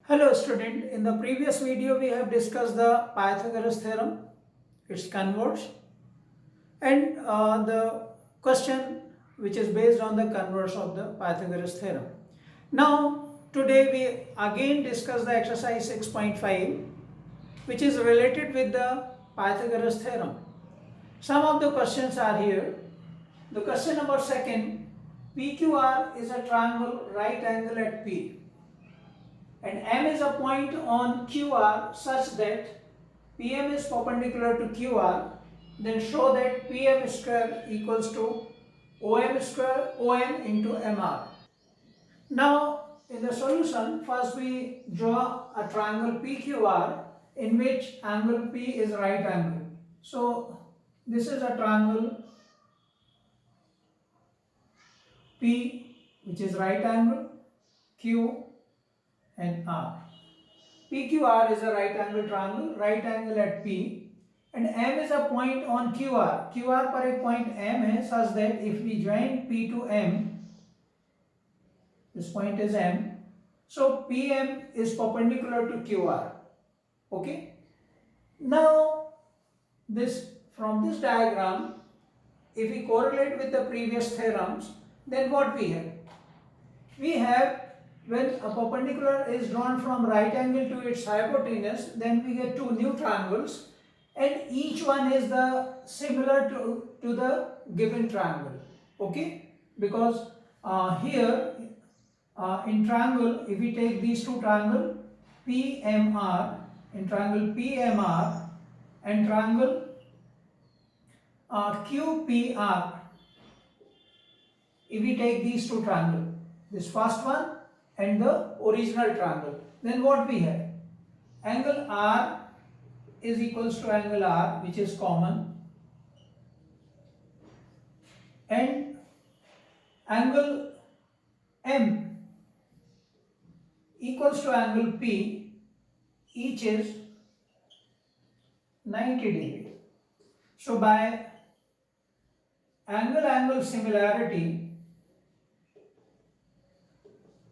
Hello student, in the previous video we have discussed the Pythagoras theorem, its converse, and the question which is based on the converse of the Pythagoras theorem. Now today we again discuss the exercise 6.5 which is related with the Pythagoras theorem. Some of the questions are here. The question number second, PQR is a triangle right angle at P. And M is a point on QR such that PM is perpendicular to QR, then show that PM square equals to OM square OM into MR. Now in the solution, first we draw a triangle PQR in which angle P is right angle. So this is a triangle P which is right angle, Q and R. PQR is a right angle at P, and M is a point on QR. QR पर एक point M है such that if we join P to M, this point is M, so PM is perpendicular to QR. Okay. Now from this diagram, if we correlate with the previous theorems, then what we have? We have when a perpendicular is drawn from right angle to its hypotenuse, then we get two new triangles and each one is similar to the given triangle. Okay, because here in triangle, if we take these two triangles PMR, in triangle PMR and triangle QPR, if we take these two triangles, this first one and the original triangle, then what we have? Angle R is equals to angle R, which is common, and angle M equals to angle P, each is 90 degree. So by angle similarity,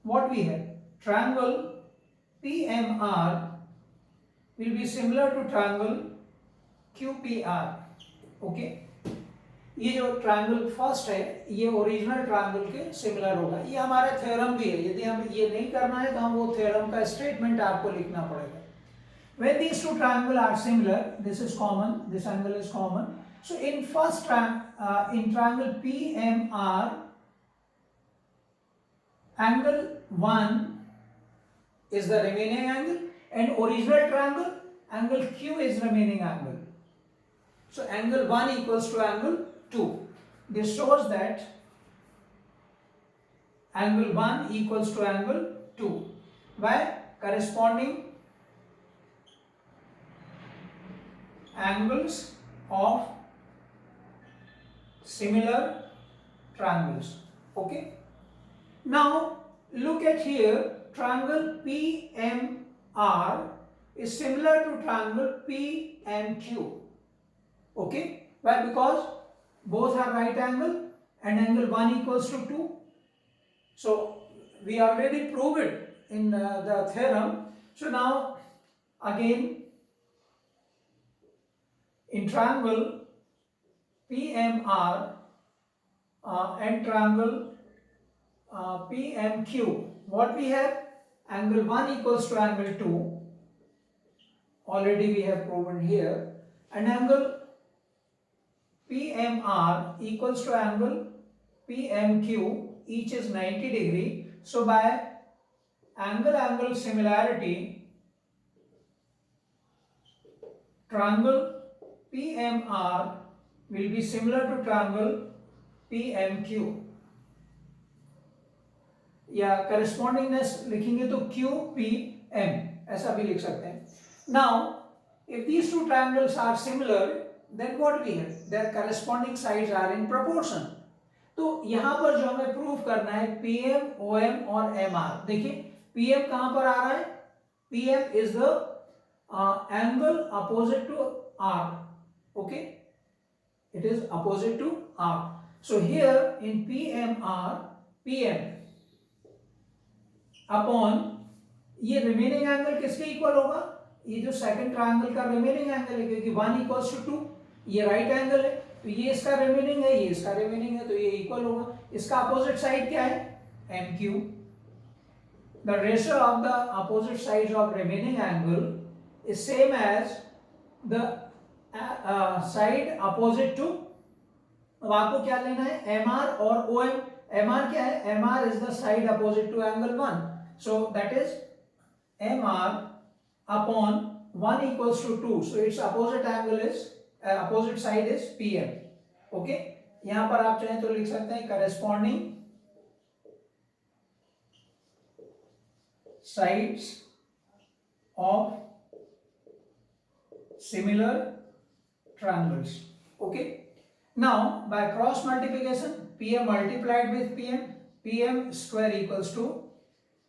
what we have? Triangle PMR will be similar to triangle QPR. Okay, ये जो triangle first है ये original triangle के similar होगा. ये हमारा theorem भी है. यदि हम ये नहीं करना है तो हम वो थ्योरम का स्टेटमेंट आपको लिखना पड़ेगा. When these two triangles are similar, this is common, this angle is common. So in in triangle PMR, angle 1 is the remaining angle and original triangle angle Q is remaining angle. So angle 1 equals to angle 2. This shows that angle 1 equals to angle 2 by corresponding angles of similar triangles. Okay. Now look at here, triangle PMR is similar to triangle PMQ. Okay. Why? Because both are right angle and angle 1 equals to 2. So we already proved it in the theorem. So now again in triangle PMR and triangle PMQ, what we have? Angle 1 equals to angle 2. Already we have proven here. And angle PMR equals to angle PMQ, each is 90 degree. So by angle similarity, triangle PMR will be similar to triangle PMQ. या correspondingness लिखेंगे तो QPM ऐसा भी लिख सकते हैं. Now if these two triangles are similar, then what we have? Their corresponding sides are in proportion. तो यहां पर जो हमें प्रूव करना है PM, OM और MR. देखिए PM कहां पर आ रहा है? PM is the angle opposite to R. Okay, it is opposite to R. So here in PMR, PM upon ये रिमेनिंग एंगल किसके इक्वल होगा? ये जो सेकंड ट्रायंगल का रिमेनिंग एंगल है, क्योंकि 1 इक्वल्स टू 2, ये राइट एंगल है, तो ये इसका रिमेनिंग है, ये इसका रिमेनिंग है, तो ये इक्वल होगा। इसका अपोजिट साइड क्या है? MQ। The ratio of the opposite sides of remaining angle is same as the side opposite to, अब आपको क्या लेना है? MR और OM। MR क्या है? MR is the side opposite to angle 1, so that is MR upon 1 equals to 2, so its opposite angle is opposite side is PM। Okay, यहां पर आप चाहें तो लिख सकते हैं corresponding sides of similar triangles। Okay, now by cross multiplication, PM multiplied with PM square equals to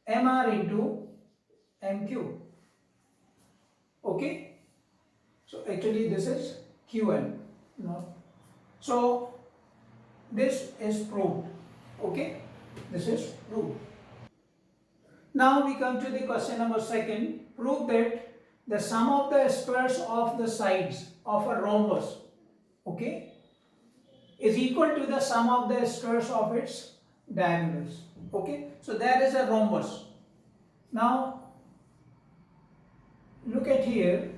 MR into MQ। Okay, so actually this is QN now, so this is proved। Okay, this is proved। Now we come to the question number 2. Prove that the sum of the squares of the sides of a rhombus, okay, is equal to the sum of the squares of its diagonals। Okay, so there is a rhombus। Now look at here,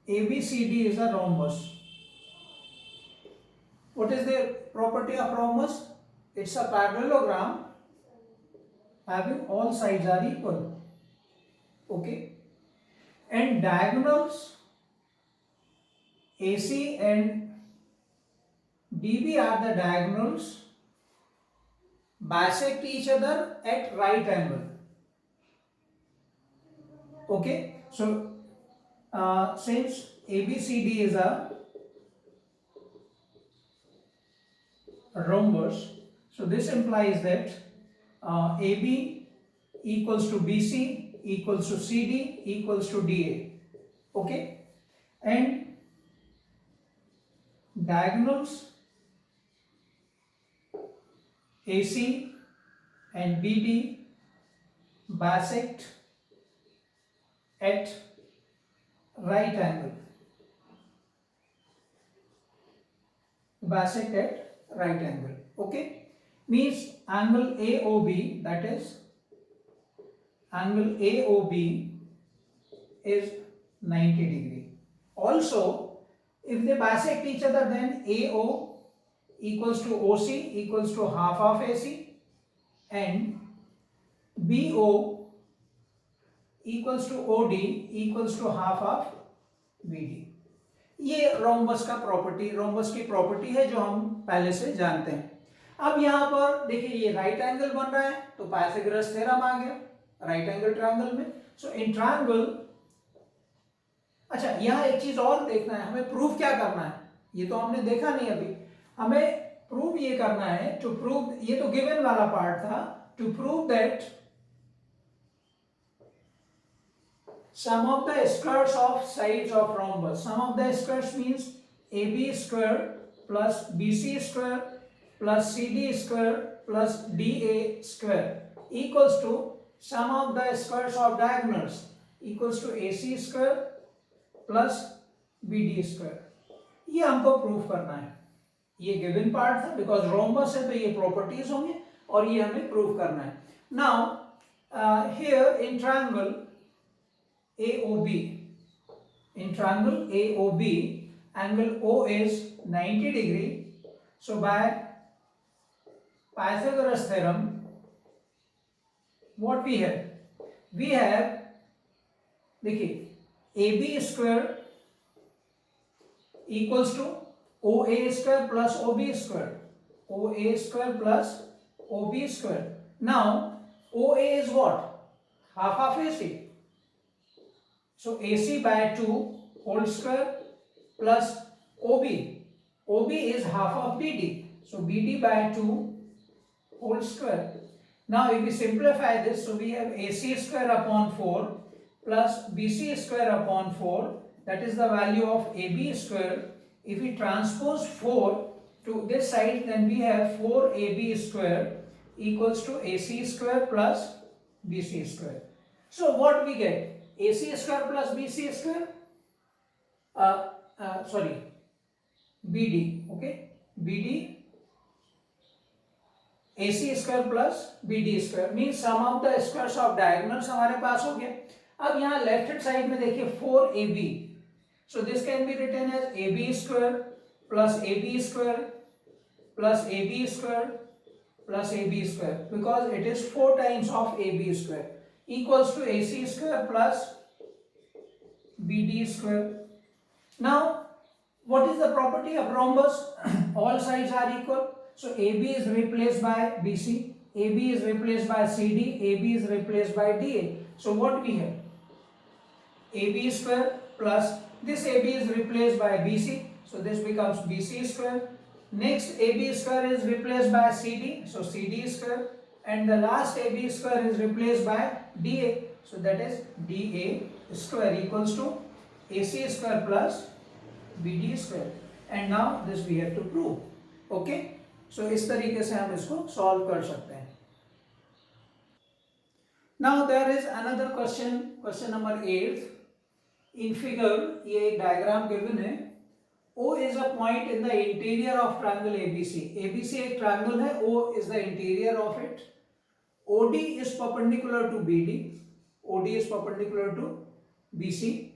ABCD is a rhombus। What is the property of rhombus? It's a parallelogram having all sides are equal। Okay, and diagonals AC and DB are the diagonals bisect each other at right angle। Okay, so since ABCD is a rhombus, so this implies that AB equals to BC equals to CD equals to DA। Okay, and diagonals AC and BD bisect at right angle, bisect at right angle। Okay, means angle AOB, that is angle AOB is 90 degree। Also if they bisect each other, then AO equals to OC equals to half of AC and BO equals to OD equals to half of BD। ये rhombus का property, rhombus की property है जो हम पहले से जानते हैं। अब यहां पर देखिए ये राइट एंगल बन रहा है, तो पाइथागोरस थ्योरम आ गया राइट एंगल ट्रायंगल में। सो इन ट्रायंगल, अच्छा यहां एक चीज और देखना है, हमें प्रूफ क्या करना है, ये तो हमने देखा नहीं अभी। हमें प्रूव ये करना है, टू प्रूव, ये तो गिवन वाला पार्ट था, to prove that sum of the squares of sides of rhombus। Sum of the squares means AB square plus BC square plus CD square plus DA square equals to sum of the squares of diagonals equals to AC square plus BD square। ये हमको proof करना है, ये given part था, because rhombus है तो ये properties होंगे और ये हमें प्रूफ करना है। Now here in triangle AOB, in triangle AOB, angle O is 90 degree। So by Pythagoras theorem, what we have? We have, देखिए AB square equals to OA square plus OB square, OA square plus OB square। Now OA is what? Half of AC। So AC by 2 whole square plus OB, OB is half of BD, so BD by 2 whole square। Now if we simplify this, so we have AC square upon 4 plus BC square upon 4, that is the value of AB square. If we transpose 4 to this side, then we have 4AB square equals to AC square plus BC square. So what we get? AC square plus BC square, BD, okay, BD AC square plus BD square means sum of the squares of diagonals हमारे पास हो गया. अब यहाँ left hand side में देखिए 4AB, so this can be written as AB square plus AB square plus AB square plus AB square, because it is 4 times of AB square, equals to AC square plus BD square. Now what is the property of rhombus? All sides are equal. So AB is replaced by BC, AB is replaced by CD, AB is replaced by DA. So what we have? AB square plus this AB is replaced by BC, so this becomes BC square. Next AB square is replaced by CD, so CD square, and the last AB square is replaced by DA, so that is DA square equals to AC square plus BD square. And now this we have to prove. Okay, so इस तरीके से हम इसको solve कर सकते हैं. Now there is another question, question number 8. In figure ये एक डायग्राम गिवन है. O is a point in the interior of triangle ABC. ABC एक triangle है, O is the interior of it. OD is perpendicular to BD, OD is perpendicular to BC,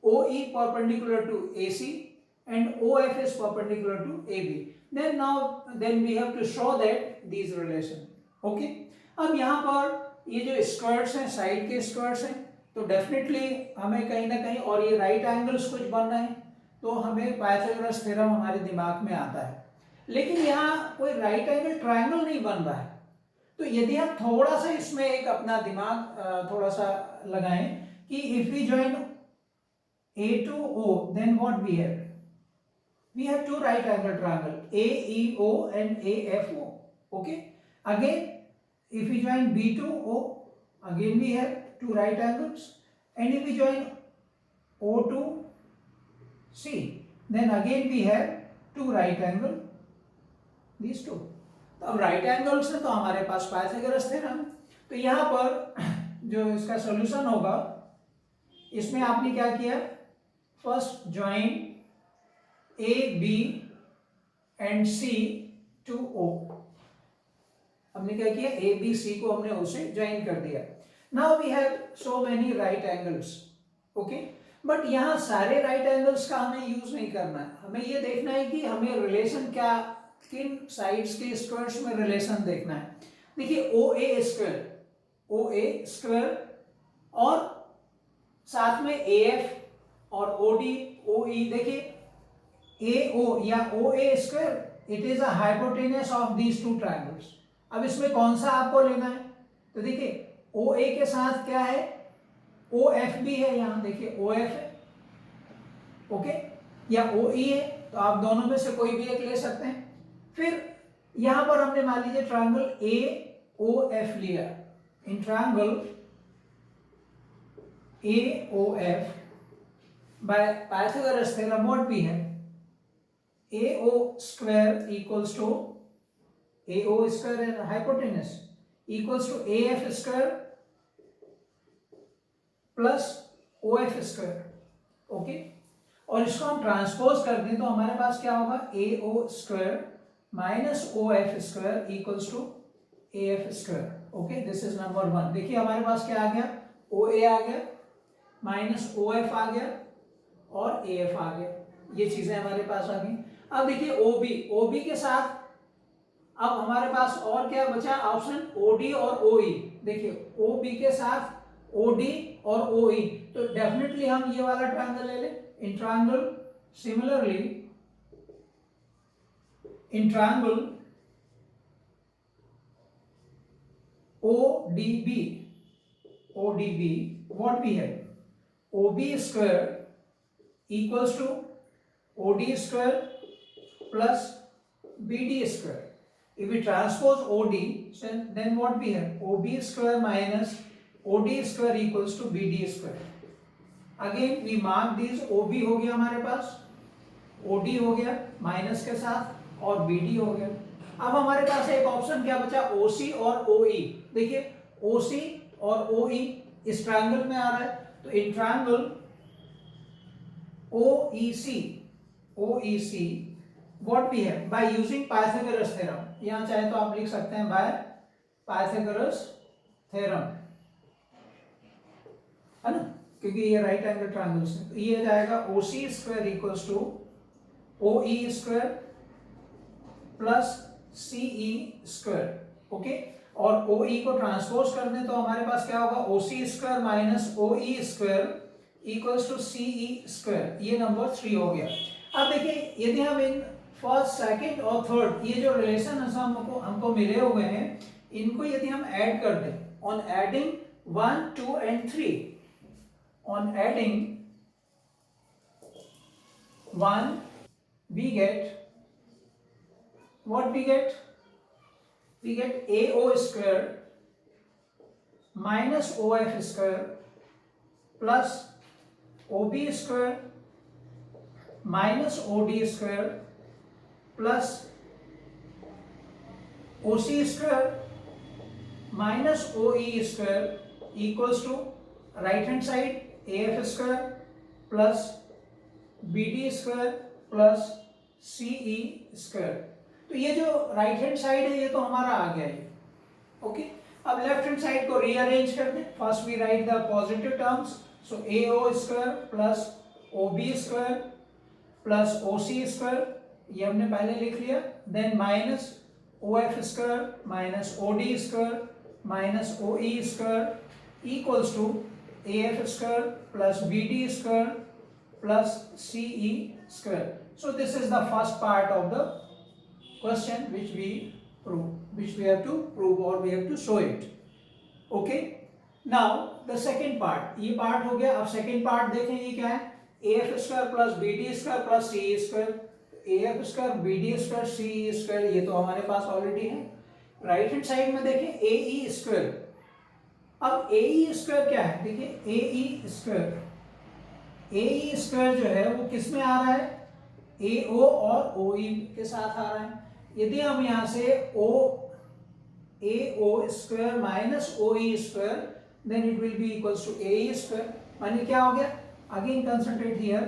OE perpendicular to AC, and OF is perpendicular to AB. Then we have to show that these relation. Okay. अब यहाँ पर ये जो squares हैं, side के squares हैं, तो definitely हमें कहीं ना कहीं, और ये राइट एंगल्स कुछ बन रहे हैं, तो हमें पाइथागोरस थ्योरम हमारे दिमाग में आता है. लेकिन यहाँ कोई राइट एंगल ट्रायंगल नहीं बन रहा है. तो यदि हम थोड़ा सा इसमें एक अपना दिमाग थोड़ा सा लगाएं कि if we join A to O, then what we have? We have two right angle triangle, AEO and AFO. Okay. Again, if we join B to O, again we have two right angles, and if we join O to C, then again we have two right angle, these two. तो अब right angles है तो हमारे पास Pythagoras theorem. तो यहाँ पर जो इसका सॉल्यूशन होगा, इसमें आपने क्या किया, first join A, B and C to O. हमने क्या किया, A, B, C को हमने O से ज्वाइन कर दिया. Now we have so many right angles. Okay, but यहाँ सारे राइट एंगल्स का हमें यूज नहीं करना है. हमें ये देखना है कि हमें रिलेशन क्या, किन साइड्स के स्क्वायर्स में रिलेशन देखना है. देखिए OA स्क्वायर और साथ में AF और OD OE. देखिए AO या OA square, it is a hypotenuse of these two triangles. अब इसमें कौन सा आपको लेना है, तो देखिए OA के साथ क्या है, OF भी है. यहाँ देखिए OF है, ओके, या OE है, तो आप दोनों में से कोई भी एक ले सकते हैं. फिर यहां पर हमने मान लीजिए ट्रायंगल AOF लिया. In triangle AOF by Pythagoras theorem what we have, AO square equals to, AO square है hypotenuse, equals to AF square plus OF square. Okay, और इसको हम ट्रांसपोज कर दें तो हमारे पास क्या होगा, AO square minus OF square equals to AF square. Okay, this is number 1. देखिए हमारे पास क्या आ गया, OA आ गया माइनस OF आ गया और AF आ गया. ये चीजें हमारे पास आ गई. अब देखिए OB के साथ अब हमारे पास और क्या बचा ऑप्शन, OD और OE. देखिए OB के साथ OD और OE, तो डेफिनेटली हम ये वाला ट्रायंगल ले लें. In triangle similarly in triangle ODB, what we have, OB square equals to OD square plus BD square. If we transpose OD, then what we have, OB square minus OD square equals to BD square. Again we mark this, OB हो गया हमारे पास, OD हो गया minus के साथ, और BD हो गया। अब हमारे पास एक ऑप्शन क्या बचा, OC और OE। देखिए OC और OE इस ट्रायंगल में आ रहा है, तो in triangle OEC what we have by using Pythagoras theorem, यहाँ चाहे तो आप लिख सकते हैं by Pythagoras theorem, है ना, क्योंकि ये राइट एंगल ट्रायंगल से, तो ये जाएगा OC square equals to OE square plus CE square, okay. और OE को ट्रांसपोज कर दें तो हमारे पास क्या होगा, OC square minus OE square equals to CE square, ये नंबर 3 हो गया। अब देखिए यदि हम इन फर्स्ट, सेकंड और थर्ड ये जो रिलेशन हमको मिले हुए हैं, इनको यदि हम ऐड कर दें, on adding 1, 2 and 3, on adding 1 we get what we get AO square minus OF square plus OB square minus OD square plus OC square minus OE square equals to right hand side AF square plus BD square plus CE square। तो ये जो right hand side है ये तो हमारा आ गया है, okay. अब लेफ्ट हैंड साइड को रीअरेंज कर दें। First we write the positive terms, so AO square plus OB square plus OC square, ये हमने पहले लिख लिया। Then minus OF square minus OD square minus OE square equals to AF square plus BD square plus CE square. So this is the first part of the question which we have to prove or we have to show it. Okay. Now the second part, ये part हो गया। अब second part देखें ये क्या है, AF square plus BD square plus CE square। AF square BD square CE square ये तो हमारे पास ऑलरेडी है। राइट हैंड साइड में देखें AE square। अब AE स्क्वायर क्या है, देखिए AE स्क्वायर जो है वो किस में आ रहा है, AO और OE के साथ आ रहा है। यदि हम यहां से AO square minus OE square, then it will be equals to AE square. माने क्या हो गया, again concentrate here,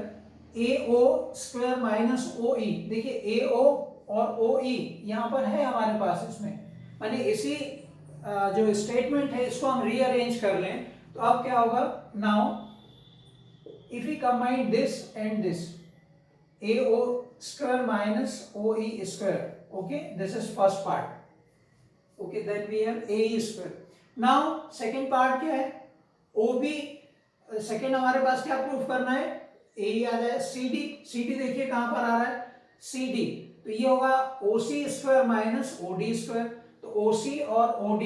AO square minus OE। देखिए AO और OE यहां पर है हमारे पास इसमें, माने इसी जो स्टेटमेंट है इसको हम रीअरेंज कर लें तो अब क्या होगा, now if we combine this and this, AO square minus OE square, okay, this is first part, okay. Then we have AE square. Now second part क्या है, OB, सेकंड हमारे पास क्या प्रूफ करना है, AE आ जाए, CD देखिए कहां पर आ रहा है, CD, तो ये होगा OC square minus OD square. तो OC और OD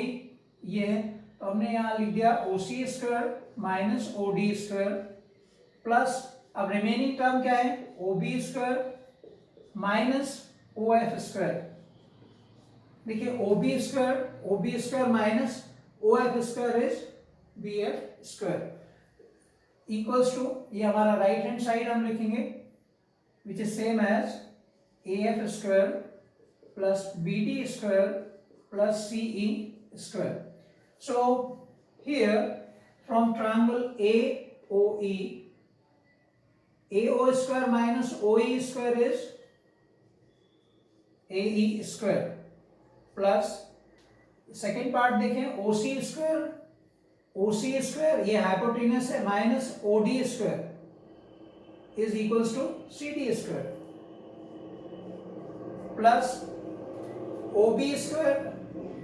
ये है, तो हमने यहां लिख दिया OC square minus OD square plus, अब रिमेनिंग टर्म क्या है, OB square minus OF square. देखिए OB square minus OF square is BF square equals to, ये हमारा राइट हैंड साइड हम लिखेंगे which is same as AF square plus BD square plus CE square. So here from triangle AOE, AO square minus OE square is AE square plus second part देखें OC square ये hypotenuse है minus OD square is equals to CD square plus OB square,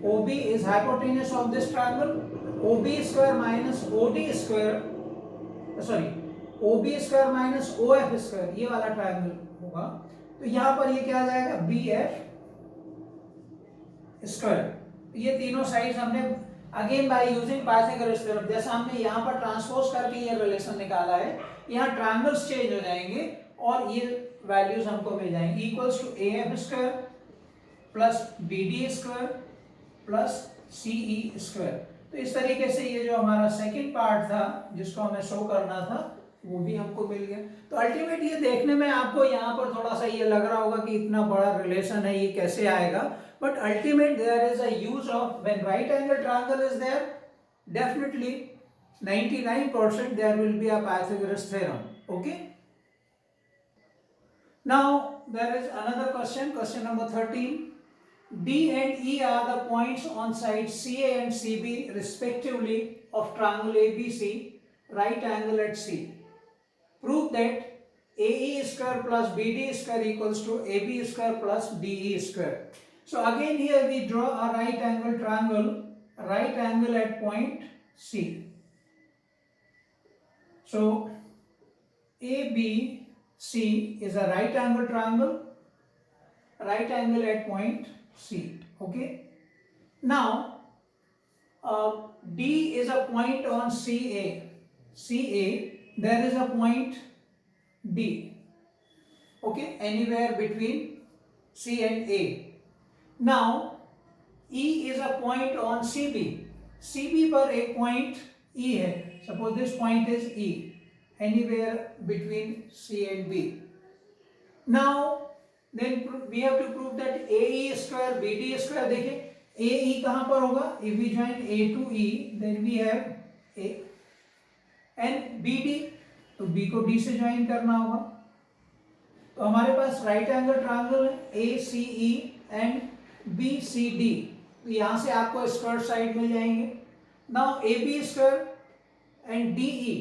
OB is hypotenuse of this triangle, OB square minus OD square, sorry, OB square minus OF square, ये वाला triangle होगा। तो यहां पर ये क्या आ जाएगा, BF स्क्वायर। ये तीनों साइड्स हमने again by using Pythagoras theorem, जैसा हमने यहां पर ट्रांसपोज करके ये रिलेशन निकाला है, यहाँ ट्रायंगल्स चेंज हो जाएंगे और ये वैल्यूज हमको मिल जाएंगे, equals to AF square plus BD square plus CE square. तो इस तरीके से ये जो हमारा सेकंड पार्ट था जिसको हमें शो करना था, वो भी हमको मिल गया। तो अल्टीमेट ये देखने में आपको यहाँ पर थोड़ा सा ये लग रहा होगा कि इतना बड़ा रिलेशन है, ये कैसे आएगा, but ultimate there is a use of when right angle triangle is there, definitely 99% there will be a Pythagoras theorem. Okay, now there is another question, question number 13. D and E are the points on sides CA and CB respectively of triangle ABC, right angle at C. Prove that AE square plus BD square equals to AB square plus DE square. So again here we draw a right angle triangle, right angle at point C. So ABC is a right angle triangle, right angle at point C. Okay. Now D is a point on CA. CA, there is a point D. Okay, anywhere between C and A. Now E is a point on CB. CB पर एक point E है. Suppose this point is E, anywhere between C and B. Now then we have to prove that AE square BD square. देखिए AE कहाँ पर होगा? If we join A to E, then we have A and BD, तो B को D से join करना होगा। तो हमारे पास राइट एंगल ट्रायंगल है ACE एंड BCD, तो यहाँ से आपको स्क्वायर साइड मिल जाएंगे। Now AB square and DE,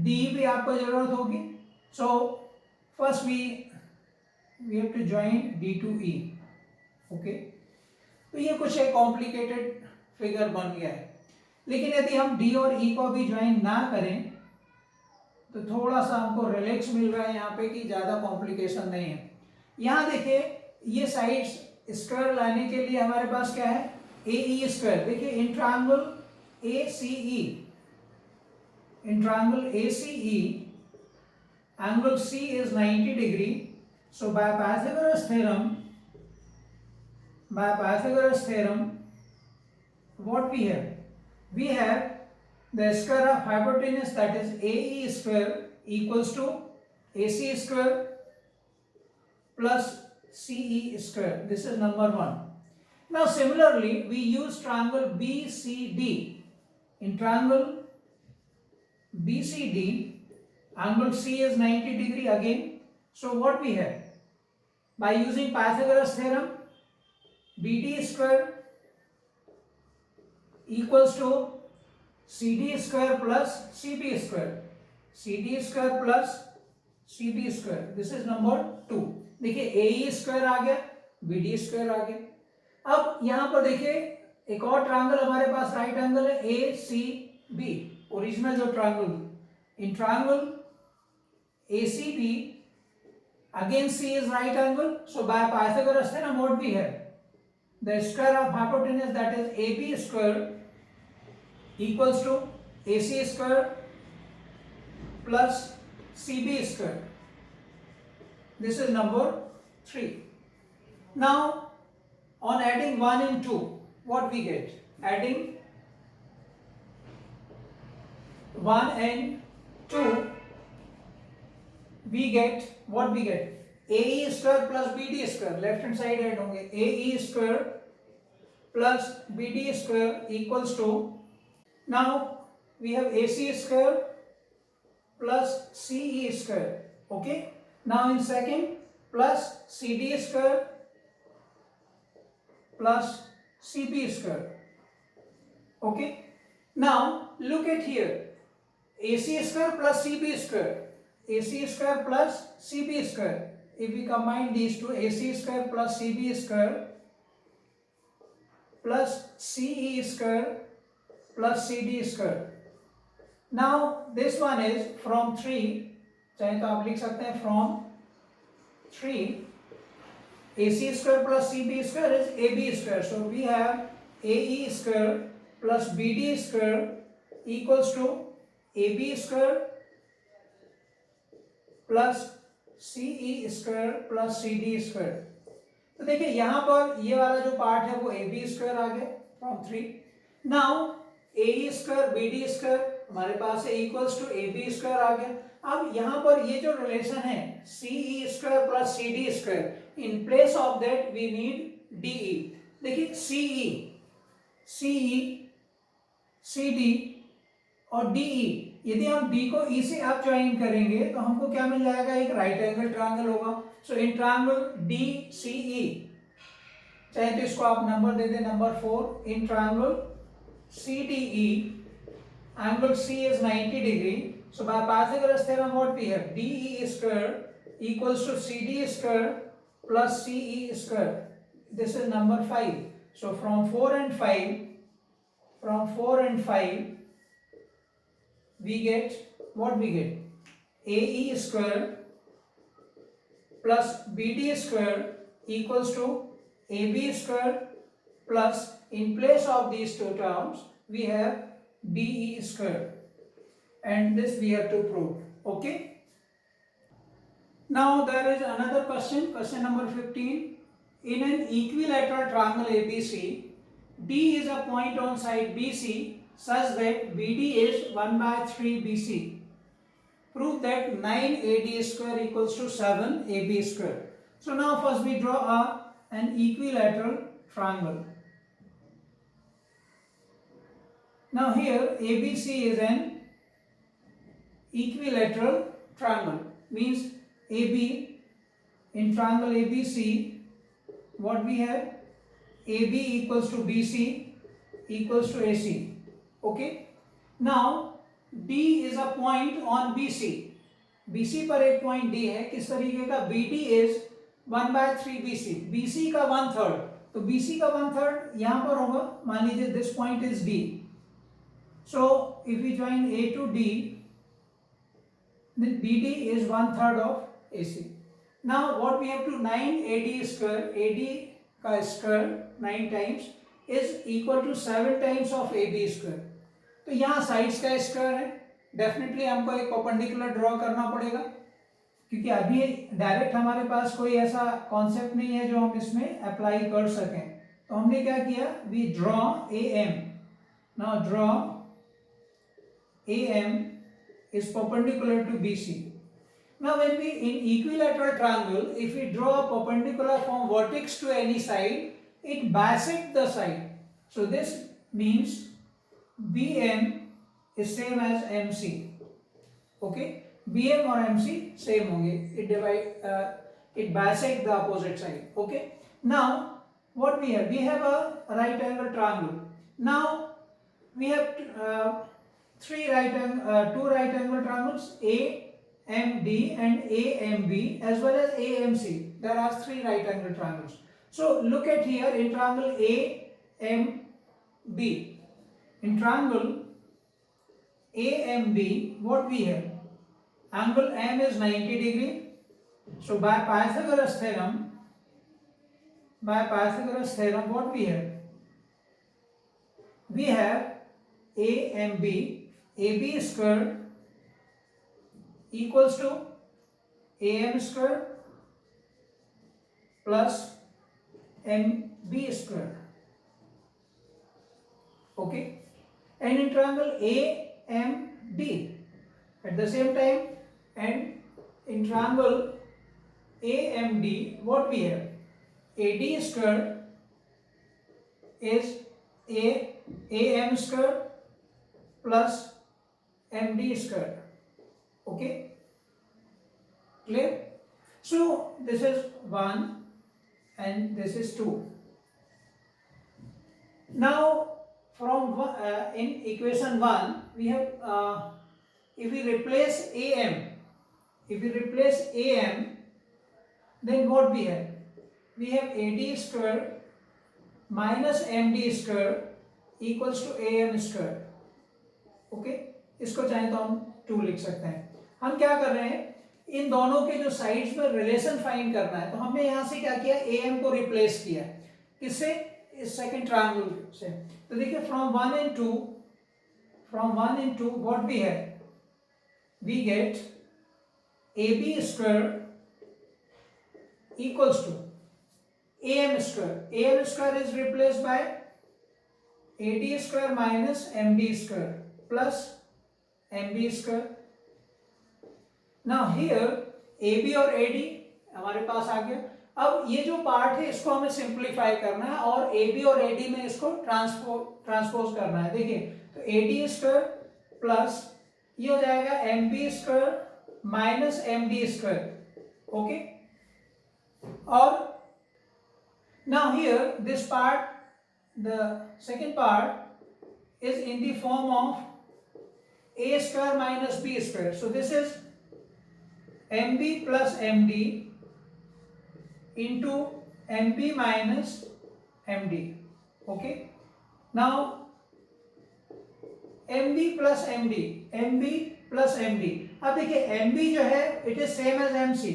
DE भी आपको जरूरत होगी। So first we have to join D to E। ओके, तो ये कुछ एक कॉम्प्लिकेटेड फिगर बन गया है, लेकिन यदि हम D और E को भी ज्वाइन ना करें तो थोड़ा सा हमको रिलैक्स मिल रहा है यहाँ पे कि ज़्यादा कॉम्प्लिकेशन नहीं है। यहाँ देखिए ये साइड्स स्क्वायर लाने के लिए हमारे पास क्या है? AE square. देखिए in triangle ACE, in triangle ACE angle C is 90 degree. So by Pythagoras theorem, what we have? We have the square of hypotenuse, that is AE square, equals to AC square plus CE square. This is number one. Now similarly we use triangle BCD. In triangle BCD, angle C is 90 degree again. So what we have? By using Pythagoras theorem, BD square equals to CD square plus CB square. CD square plus CB square. This is number 2. देखिए AE square आ गया, BD square आ गया। अब यहाँ पर देखिए एक और triangle हमारे पास राइट एंगल है ACB, ओरिजिनल जो triangle. In triangle ACB again C is right angle. So by Pythagoras theorem what we have? The square of hypotenuse, that is AB square, equals to AC square plus CB square. This is number 3. Now on adding 1 and 2, what we get? Adding 1 and 2, we get what we get? AE square plus BD square, left hand side add होंगे, AE square plus BD square equals to, now we have AC square plus CE square. Okay, now in second, plus CD square plus CB square. Okay, now look at here, AC square plus CB square, AC square plus CB square. If we combine these two, AC square plus CB square plus CE square plus CD square. Now this one is from 3, चाहे तो आप लिख सकते हैं from 3, AC square plus CB square is AB square. So we have AE square plus BD square equals to AB square plus CE square plus CD square. तो देखिए यहाँ पर ये वाला जो पार्ट है वो AB square आ गया from 3. Now AE square BD square हमारे पास है equals to AB square आ गया। अब यहाँ पर ये जो रिलेशन है CE square plus CD square, in place of that we need DE। देखिए CE CD और DE, यदि हम D को E से आप ज्वाइन करेंगे तो हमको क्या मिल जाएगा, एक राइट एंगल ट्रायंगल होगा। सो इन ट्रायंगल DCE, चाहे तो इसको आप नंबर दे दें number 4, in triangle CDE angle C is 90 degree. So by Pythagoras theorem what we have, DE square equals to CD square plus CE square. This is number 5. So from 4 and 5 we get what we get, AE square plus BD square equals to AB square plus, in place of these two terms we have DE square, and this we have to prove. Okay, now there is another question, question number 15. In an equilateral triangle ABC, D is a point on side BC such that BD is 1/3 BC. Prove that 9 AD square equals to 7 AB square. So now first we draw an equilateral triangle. Now here ABC is an equilateral triangle, means AB, in triangle ABC what we have, AB equals to BC equals to AC. Okay, now D is a point on BC, BC पर एक point D है, किस तरीके का, BD is 1/3 BC, BC का 1/3, तो BC का 1/3 यहाँ पर होगा, मान लीजिए this point is D. So if we join A to D, then BD is 1/3 of AC. Now what we have to, 9 AD square, AD का square 9 times is equal to 7 times of AB square. तो यहाँ sides का square है, definitely हमको एक perpendicular draw करना पड़ेगा, क्योंकि अभी डायरेक्ट हमारे पास कोई ऐसा कॉन्सेप्ट नहीं है जो हम इसमें अप्लाई कर सकें। तो हमने क्या किया, we draw AM. Now draw AM is perpendicular to BC. Now when we, in equilateral triangle, if we draw a perpendicular from vertex to any side, it bisects the side. So this means BM is same as MC. Okay, BM और MC same होंगे, it bisects the opposite side. Okay, now what we have, a right angle triangle. Now we have two right angle triangles, AMD and AMB, as well as AMC. There are 3 right angle triangles. So look at here, in triangle AMB, in triangle AMB what we have, angle M is 90 degree. So by Pythagoras theorem what we have AMB, AB square equals to AM square plus MB square. Okay, and in triangle AMD at the same time, and in triangle AMD what we have, AD square is AM square plus MD square. Okay, clear? So this is 1 and this is 2. Now from in equation 1 we have, if we replace AM, then what we have, AD square minus MD square equals to AM square. Okay, इसको चाहे तो हम 2 लिख सकते हैं। हम क्या कर रहे हैं, इन दोनों के जो साइड्स में रिलेशन फाइंड करना है, तो हमने यहां से क्या किया, AM को रिप्लेस किया, किससे, इस सेकंड ट्रायंगल से। तो देखिए from 1 and 2 what we have, we get AB square equals to AM square. AM square is replaced by AD square minus MD square plus MB square. Now here A B और A D हमारे पास आ गया। अब ये जो part है इसको हमें simplify करना है और ए बी और ए डी में इसको ट्रांसपोज करना है। देखिए तो ए डी स्क्वायर प्लस ये हो जाएगा M B square minus M D square. Okay, और now here this part, the second part is in the form of a square minus b square. So this is mb plus md into mb minus md. Okay, now mb plus md, mb plus md. अब देखिए mb जो है it is same as mc,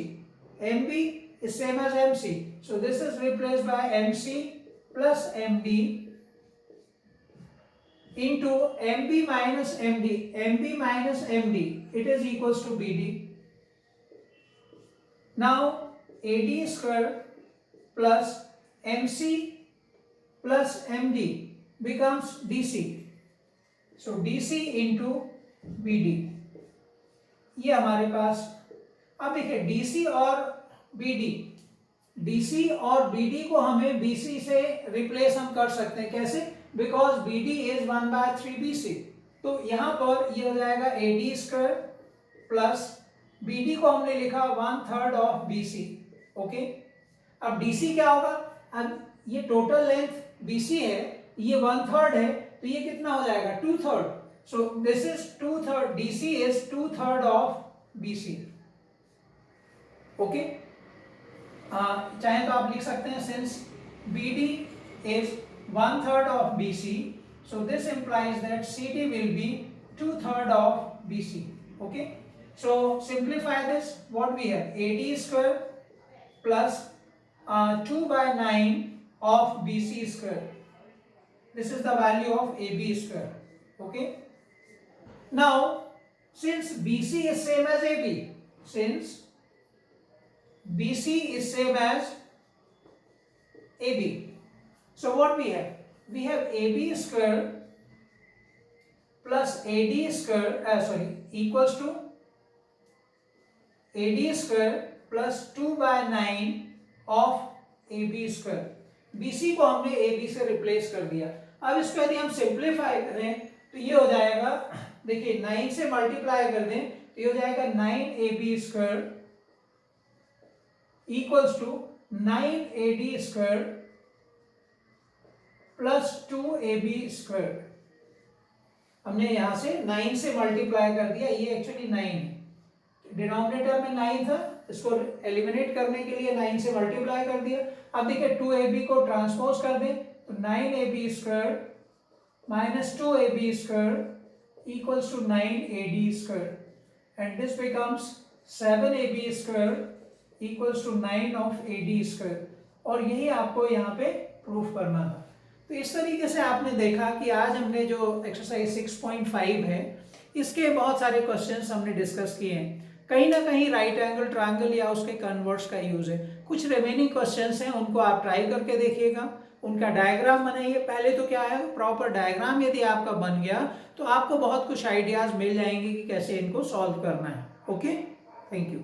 mb is same as mc, so this is replaced by mc plus md into mb minus md, mb minus md, it is equals to bd. Now ad square plus mc plus md becomes dc, so dc into bd. ये हमारे पास, अब देखिए dc और BD, DC और BD को हमें BC से replace हम कर सकते हैं। कैसे? Because BD is 1/3 BC। तो यहां पर ये हो जाएगा AD स्क्वायर प्लस BD को हमने लिखा 1/3 ऑफ BC। ओके, अब DC क्या होगा? अब ये टोटल लेंथ BC है, ये 1/3 है, तो ये कितना हो जाएगा? 2/3। So this is 2/3, DC is 2/3 of BC। Okay, चाहे तो आप लिख सकते हैं since BD is 1/3 of BC, so this implies that CD will be 2/3 of BC. Okay, so simplify this. What we have? AD square plus 2/9 of BC square. This is the value of AB square. Okay. Now, since BC is same as AB, since BC is same as AB, so what we have? We have AB square plus AD square equals to AD square plus 2/9 of AB square. BC को हमने AB से replace कर दिया। अब इसको यदि हम simplify करें तो ये हो जाएगा, देखिए 9 से मल्टीप्लाई कर दें तो ये हो जाएगा 9AB square equals to 9AD square plus 2AB square. हमने यहां से 9 से मल्टीप्लाई कर दिया, ये एक्चुअली 9 है, डिनोमिनेटर में 9 था, इसको एलिमिनेट करने के लिए 9 से मल्टीप्लाई कर दिया। अब देखिए 2AB को ट्रांसपोज कर दें तो 9AB square minus 2AB square equals to 9AD square, and this becomes 7AB square equals to 9 of AD square, और यही आपको यहाँ पे प्रूफ करना था। तो इस तरीके से आपने देखा कि आज हमने जो एक्सरसाइज 6.5 है इसके बहुत सारे क्वेश्चंस हमने डिस्कस किए हैं। कहीं ना कहीं राइट एंगल ट्रायंगल या उसके कन्वर्ट्स का यूज है। कुछ रिमेनिंग क्वेश्चंस हैं, उनको आप ट्राई करके देखिएगा, उनका डायग्राम बनाइए। पहले तो क्या है, प्रॉपर डायग्राम यदि आपका बन गया तो आपको बहुत कुछ आइडियाज मिल जाएंगे कि कैसे इनको सॉल्व करना है। Okay, thank you.